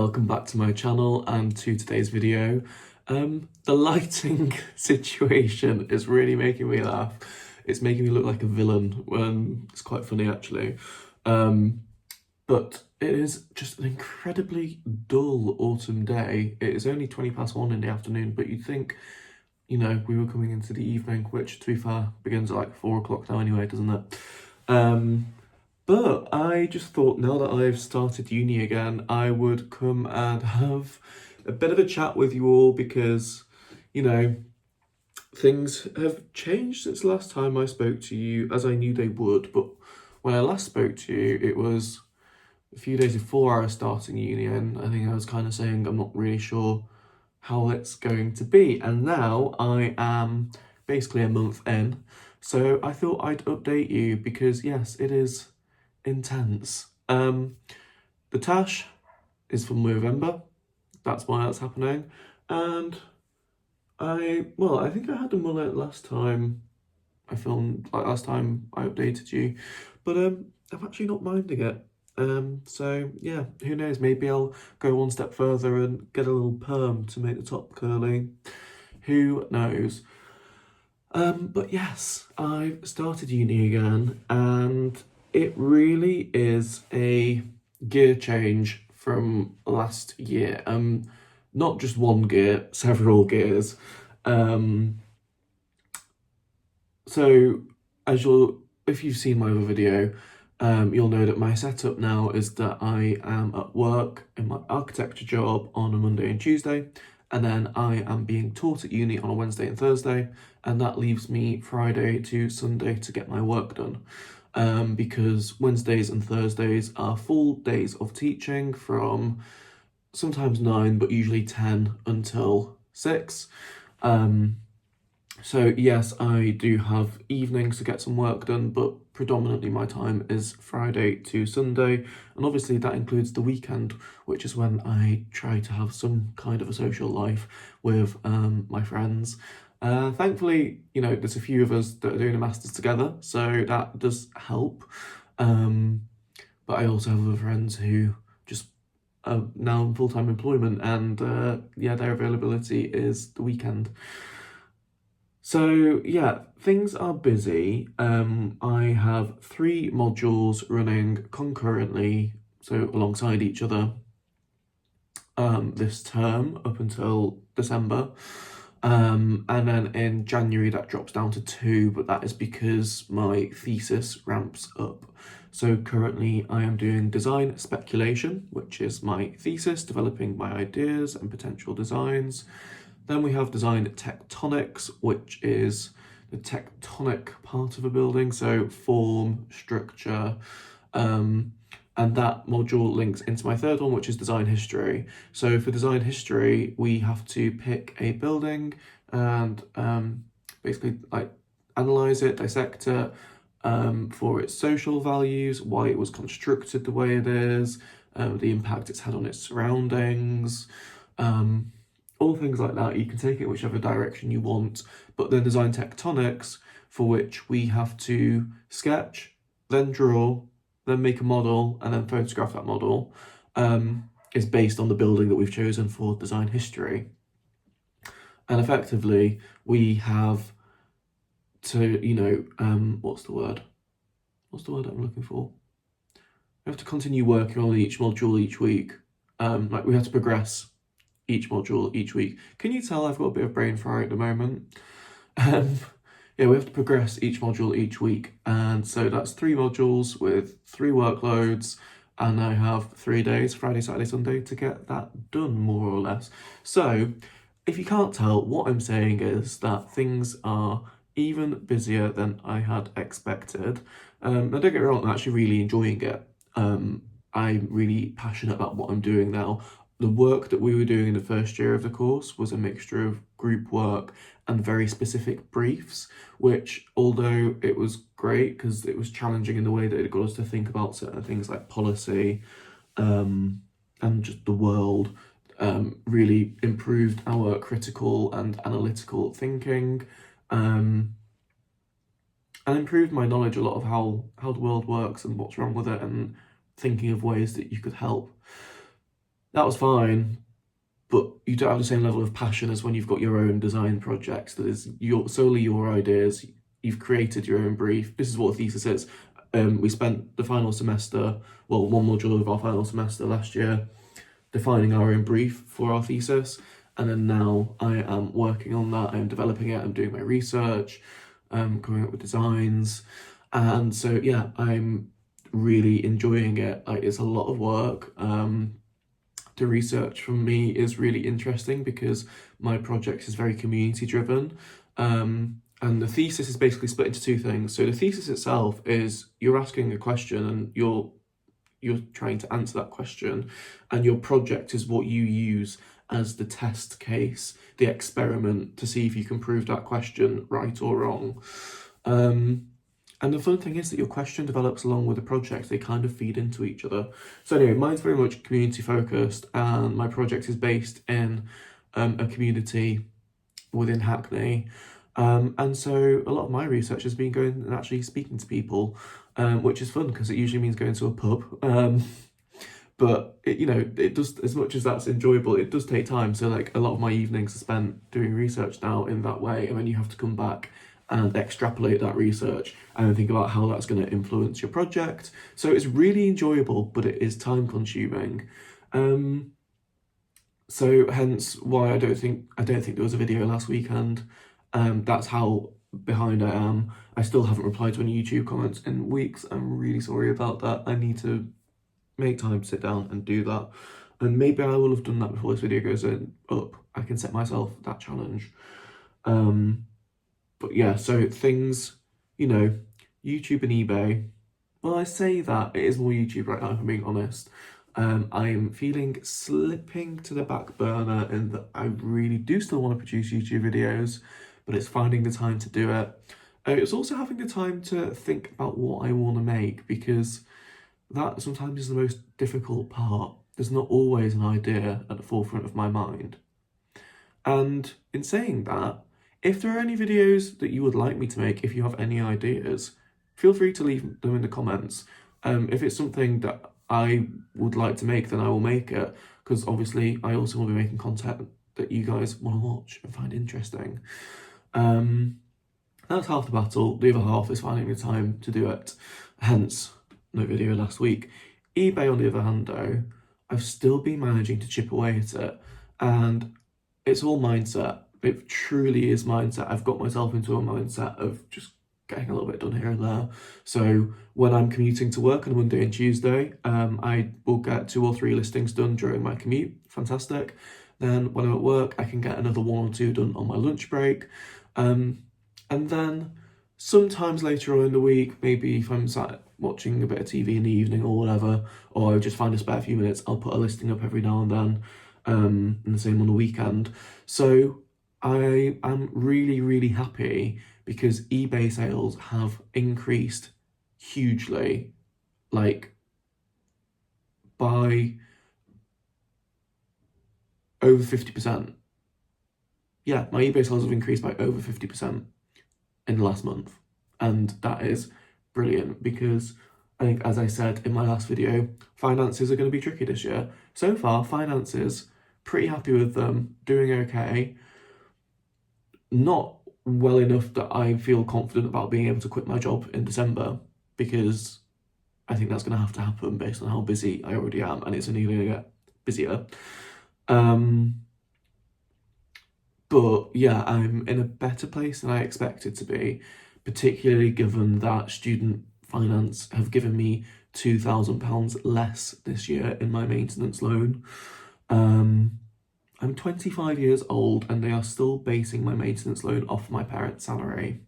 welcome back to my channel and to today's video. The lighting situation is really making me laugh. It's making me look like a villain. It's quite funny actually. But it is just an incredibly dull autumn day. It is only 1:20 in the afternoon, but you'd think, you know, we were coming into the evening, which to be fair begins at like 4 o'clock now anyway, doesn't it? But I just thought now that I've started uni again, I would come and have a bit of a chat with you all because, you know, things have changed since the last time I spoke to you, as I knew they would. But when I last spoke to you, it was a few days before I was starting uni, and I think I was kind of saying I'm not really sure how it's going to be. And now I am basically a month in, so I thought I'd update you because yes, it is intense. The Tash is from November. That's why that's happening. And I think I had a mullet last time I filmed, like last time I updated you, but I'm actually not minding it. So yeah, who knows, maybe I'll go one step further and get a little perm to make the top curly. Who knows? But yes, I've started uni again, and it really is a gear change from last year. Not just one gear, several gears. So if you've seen my other video, you'll know that my setup now is that I am at work in my architecture job on a Monday and Tuesday, and then I am being taught at uni on a Wednesday and Thursday, and that leaves me Friday to Sunday to get my work done. Because Wednesdays and Thursdays are full days of teaching from sometimes 9, but usually 10 until 6. So yes, I do have evenings to get some work done, but predominantly my time is Friday to Sunday, and obviously that includes the weekend, which is when I try to have some kind of a social life with my friends. Thankfully, you know, there's a few of us that are doing a master's together, so that does help. But I also have other friends who just are now in full-time employment, and yeah, their availability is the weekend. So yeah, things are busy. I have 3 modules running concurrently, so alongside each other, this term up until December. And then in January that drops down to 2, but that is because my thesis ramps up. So currently I am doing design speculation, which is my thesis, developing my ideas and potential designs. Then we have design tectonics, which is the tectonic part of a building, so form, structure, and that module links into my third one, which is design history. So for design history, we have to pick a building and basically like analyze it, dissect it for its social values, why it was constructed the way it is, the impact it's had on its surroundings, all things like that. You can take it whichever direction you want, but then design tectonics, for which we have to sketch, then draw, then make a model, and then photograph that model, is based on the building that we've chosen for design history. And effectively, we have to, you know, what's the word I'm looking for? We have to continue working on each module each week. Like we have to progress each module each week. Can you tell I've got a bit of brain fry at the moment? Yeah, we have to progress each module each week, and so that's 3 modules with 3 workloads, and I have 3 days, Friday, Saturday, Sunday, to get that done, more or less. So if you can't tell, what I'm saying is that things are even busier than I had expected. Now don't get me wrong, I'm actually really enjoying it. I'm really passionate about what I'm doing now. The work that we were doing in the first year of the course was a mixture of group work and very specific briefs, which, although it was great because it was challenging in the way that it got us to think about certain things like policy and just the world, really improved our critical and analytical thinking, and improved my knowledge a lot of how the world works and what's wrong with it, and thinking of ways that you could help. that was fine, but you don't have the same level of passion as when you've got your own design projects that is solely your ideas. You've created your own brief. This is what a thesis is. We spent the final semester, well, one module of our final semester last year, defining our own brief for our thesis, and then now I am working on that. I'm developing it. I'm doing my research, coming up with designs, and so yeah, I'm really enjoying it. Like, it's a lot of work. The research from me is really interesting because my project is very community driven. And the thesis is basically split into two things. So the thesis itself is you're asking a question and you're trying to answer that question, and your project is what you use as the test case, the experiment to see if you can prove that question right or wrong. And the fun thing is that your question develops along with the project. They kind of feed into each other. So anyway, mine's very much community focused, and my project is based in a community within Hackney. And so a lot of my research has been going and actually speaking to people, which is fun because it usually means going to a pub. But it does, as much as that's enjoyable, it does take time. So like a lot of my evenings are spent doing research now in that way, and then you have to come back and extrapolate that research and think about how that's going to influence your project. So it's really enjoyable, but it is time consuming. So hence why I don't think there was a video last weekend. That's how behind I am. I still haven't replied to any YouTube comments in weeks. I'm really sorry about that. I need to make time to sit down and do that. And maybe I will have done that before this video goes up. I can set myself that challenge. But yeah, so things, YouTube and eBay. Well, I say that it is more YouTube right now, if I'm being honest. I'm feeling slipping to the back burner in that I really do still want to produce YouTube videos, but it's finding the time to do it. It's also having the time to think about what I want to make, because that sometimes is the most difficult part. There's not always an idea at the forefront of my mind. And in saying that, if there are any videos that you would like me to make, if you have any ideas, feel free to leave them in the comments. If it's something that I would like to make, then I will make it, because obviously I also will be making content that you guys want to watch and find interesting. That's half the battle. The other half is finding the time to do it. Hence, no video last week. eBay, on the other hand, though, I've still been managing to chip away at it, and it's all mindset. It truly is mindset. I've got myself into a mindset of just getting a little bit done here and there. So when I'm commuting to work on Monday and Tuesday, I will get 2 or 3 listings done during my commute. Fantastic. Then when I'm at work, I can get another 1 or 2 done on my lunch break. And then sometimes later on in the week, maybe if I'm sat watching a bit of TV in the evening or whatever, or I just find a spare few minutes, I'll put a listing up every now and then, and the same on the weekend. So I am really, really happy because eBay sales have increased hugely, like by over 50%. Yeah, my eBay sales have increased by over 50% in the last month. And that is brilliant because I think, as I said in my last video, finances are going to be tricky this year. So far, finances, pretty happy with them, doing okay. Not well enough that I feel confident about being able to quit my job in December, because I think that's going to have to happen based on how busy I already am, and it's only going to get busier. But yeah, I'm in a better place than I expected to be, particularly given that student finance have given me £2,000 less this year in my maintenance loan. I'm 25 years old and they are still basing my maintenance loan off my parents' salary.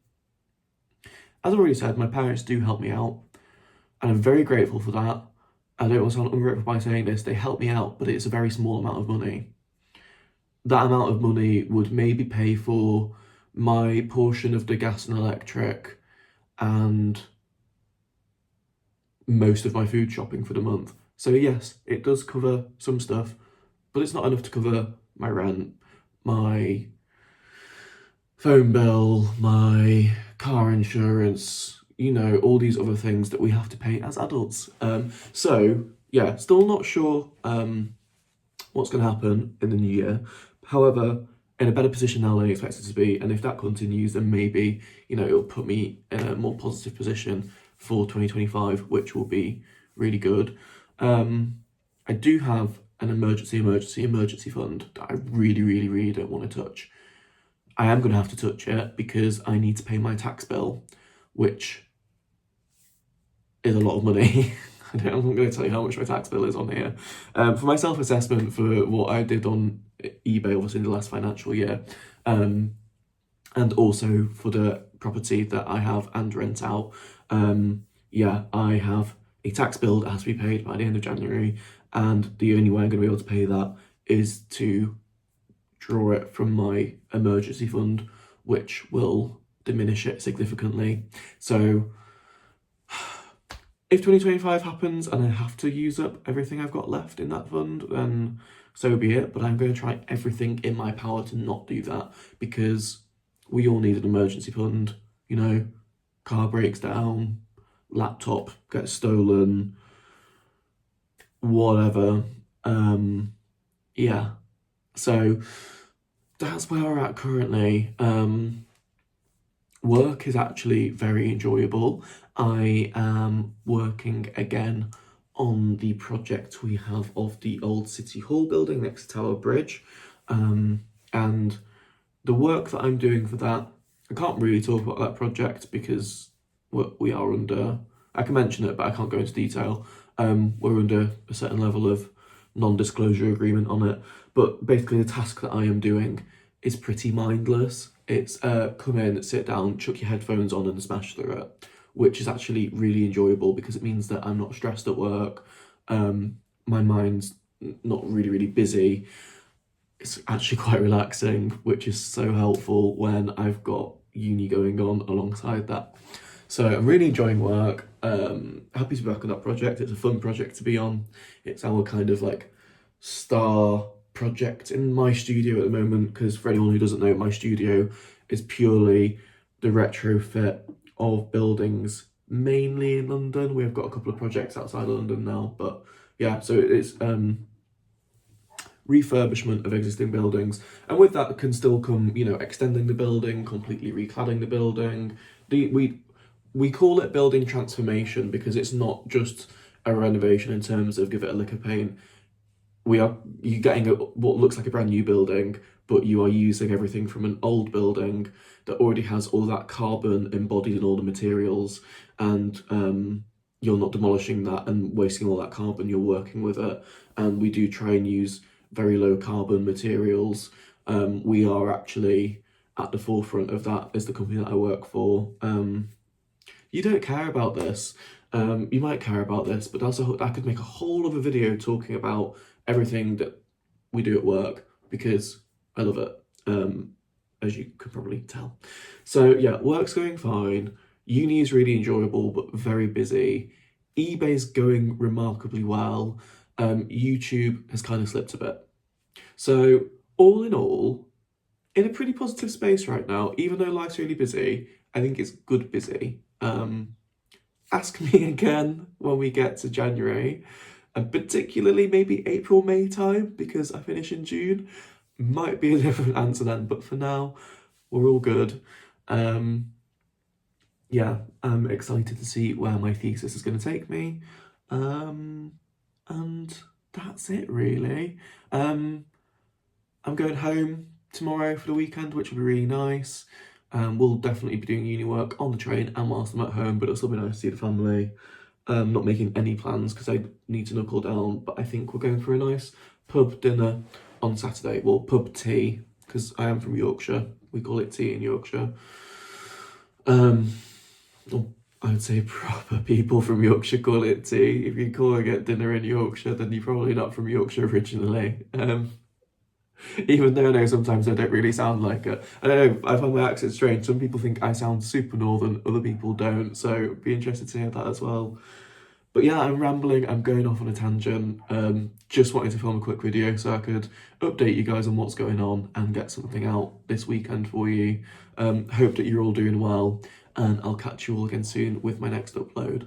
As I already said, my parents do help me out, and I'm very grateful for that. I don't want to sound ungrateful by saying this, they help me out, but it's a very small amount of money. That amount of money would maybe pay for my portion of the gas and electric and most of my food shopping for the month. So yes, it does cover some stuff, but it's not enough to cover my rent, my phone bill, my car insurance, all these other things that we have to pay as adults. So yeah, still not sure what's going to happen in the new year. However, in a better position now than I expected to be, and if that continues, then maybe, you know, it'll put me in a more positive position for 2025, which will be really good. I do have an emergency fund that I really don't want to touch. I am going to have to touch it because I need to pay my tax bill, which is a lot of money. I'm not going to tell you how much my tax bill is on here. For my self-assessment for what I did on eBay, obviously in the last financial year, and also for the property that I have and rent out, I have a tax bill that has to be paid by the end of January, and the only way I'm going to be able to pay that is to draw it from my emergency fund, which will diminish it significantly. So if 2025 happens and I have to use up everything I've got left in that fund, then so be it. But I'm going to try everything in my power to not do that, because we all need an emergency fund. You know, car breaks down, laptop gets stolen, whatever. So that's where we're at currently. Work is actually very enjoyable. I am working again on the project we have of the old City Hall building next to Tower Bridge. And the work that I'm doing for that, I can't really talk about that project because we are under, I can mention it, but I can't go into detail. We're under a certain level of non-disclosure agreement on it. But basically the task that I am doing is pretty mindless. It's come in, sit down, chuck your headphones on and smash through it, which is actually really enjoyable because it means that I'm not stressed at work. My mind's not really busy. It's actually quite relaxing, which is so helpful when I've got uni going on alongside that. So I'm really enjoying work. Happy to be back on that project. It's a fun project to be on. It's our kind of like star project in my studio at the moment, because for anyone who doesn't know, my studio is purely the retrofit of buildings, mainly in London. We've got a couple of projects outside of London now, but yeah, so it's refurbishment of existing buildings, and with that can still come, you know, extending the building, completely recladding the building. We call it building transformation because it's not just a renovation in terms of give it a lick of paint. You're getting what looks like a brand new building, but you are using everything from an old building that already has all that carbon embodied in all the materials, and you're not demolishing that and wasting all that carbon, you're working with it. And we do try and use very low carbon materials. We are actually at the forefront of that as the company that I work for. You don't care about this. You might care about this, but I could make a whole other video talking about everything that we do at work because I love it, as you could probably tell. So yeah, work's going fine. Uni is really enjoyable but very busy. eBay's going remarkably well. YouTube has kind of slipped a bit. So all in all, in a pretty positive space right now, even though life's really busy, I think it's good busy. Ask me again when we get to January, and particularly maybe April, May time, because I finish in June. Might be a different answer then, but for now, we're all good. Yeah, I'm excited to see where my thesis is going to take me. And that's it, really. I'm going home tomorrow for the weekend, which will be really nice. We'll definitely be doing uni work on the train and whilst I'm at home, but it'll still be nice to see the family. Not making any plans because I need to knuckle down, but I think we're going for a nice pub dinner on Saturday. Well, pub tea, because I am from Yorkshire. We call it tea in Yorkshire. I'd say proper people from Yorkshire call it tea. If you're calling it dinner in Yorkshire, then you're probably not from Yorkshire originally. Even though I know sometimes I don't really sound like it. I don't know, I find my accent strange. Some people think I sound super northern, other people don't, so be interested to hear that as well. But yeah, I'm rambling, I'm going off on a tangent. Just wanted to film a quick video so I could update you guys on what's going on and get something out this weekend for you. Hope that you're all doing well, and I'll catch you all again soon with my next upload.